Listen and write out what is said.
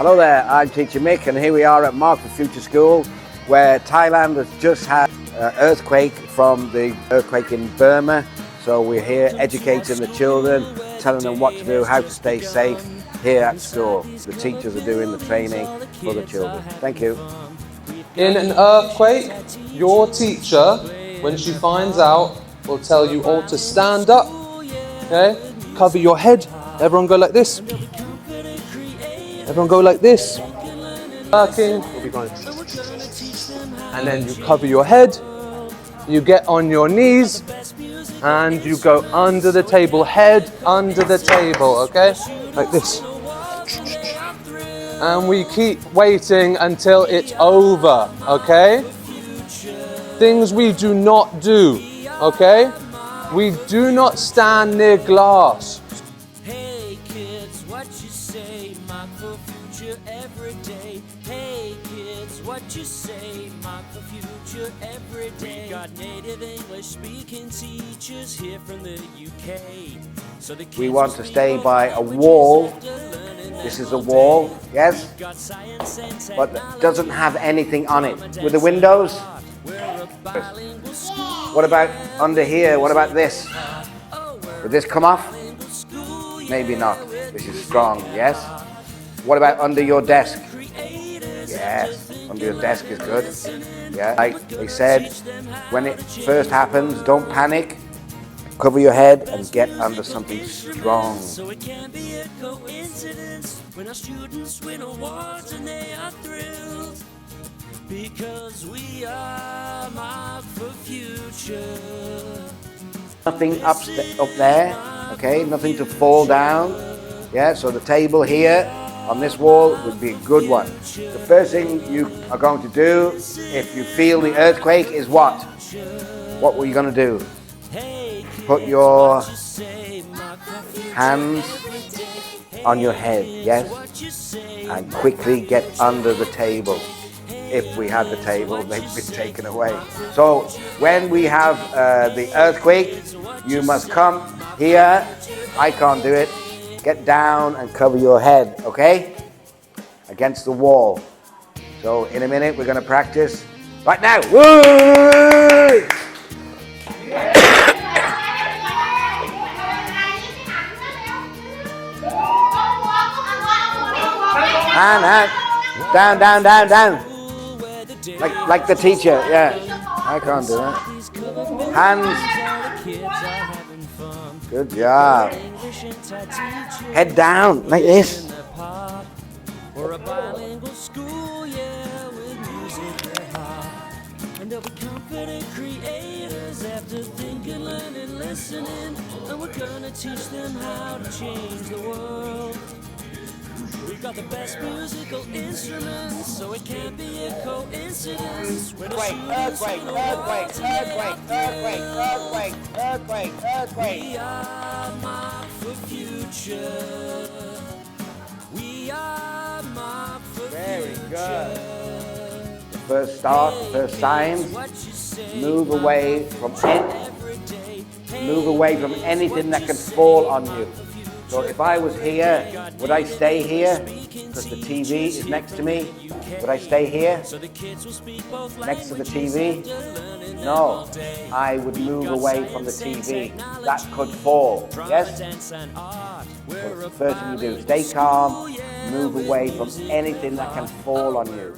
Hello there, I'm Teacher Mick and here we are at Mark for Future School where Thailand has just had an earthquake from the earthquake in Burma. So we're here educating the children, telling them what to do, how to stay safe here at school. The teachers are doing the training for the children. Thank you. In an earthquake, your teacher, when she finds out, will tell you all to stand up, okay? Cover your head. Everyone go like this. Everyone go like this. Working, we'll be going. And then you cover your head, you get on your knees, and you go under the table, head under the table, okay? Like this. And we keep waiting until it's over, okay? Things we do not do, okay? We do not stand near glass. Hey kids, what you say? Mark for future every day. Hey kids, what you say? Mark for future every day. We got native English speaking teachers here from the UK. So the kids We want to stay by a wall. This is a wall, yes? But it doesn't have anything on it. With the windows? What about under here? What about this? Would this come off? Maybe not. This is strong, yes? What about under your desk? Yes, under your desk is good. Yeah, like they said, when it first happens, don't panic. Cover your head and get under something strong. So it can't be a coincidence when our students win awards and they are thrilled. Because we are Mark for future. Nothing up there, okay? Nothing to fall down. Yeah, so the table here on this wall would be a good one. The first thing you are going to do if you feel the earthquake is what? What were you going to do? Put your hands on your head, yes? And quickly get under the table. If we had the table, they'd been taken away. So when we have the earthquake, you must come here. I can't do it. Get down and cover your head, okay? Against the wall. So in a minute, we're going to practice. Right now. Woo! Hand. Down, down, down, down. Like the teacher, yeah. I can't do that. Hands. Good job. Head down, like this. Or a bilingual school, yeah, with music at heart. And they'll be confident creators after thinking, learning, listening. And we're gonna teach them how to change the world. We've got the best musical instruments, so it can't be a coincidence. Earthquake. We are Mark for future. We are Mark for future. Very good. The first start, the first signs. Move away from anything that can fall on you. So if I was here, would I stay here? Because the TV is next to me. Would I stay here? Next to the TV? No. I would move away from the TV. That could fall. Yes? So the first thing you do, stay calm, move away from anything that can fall on you.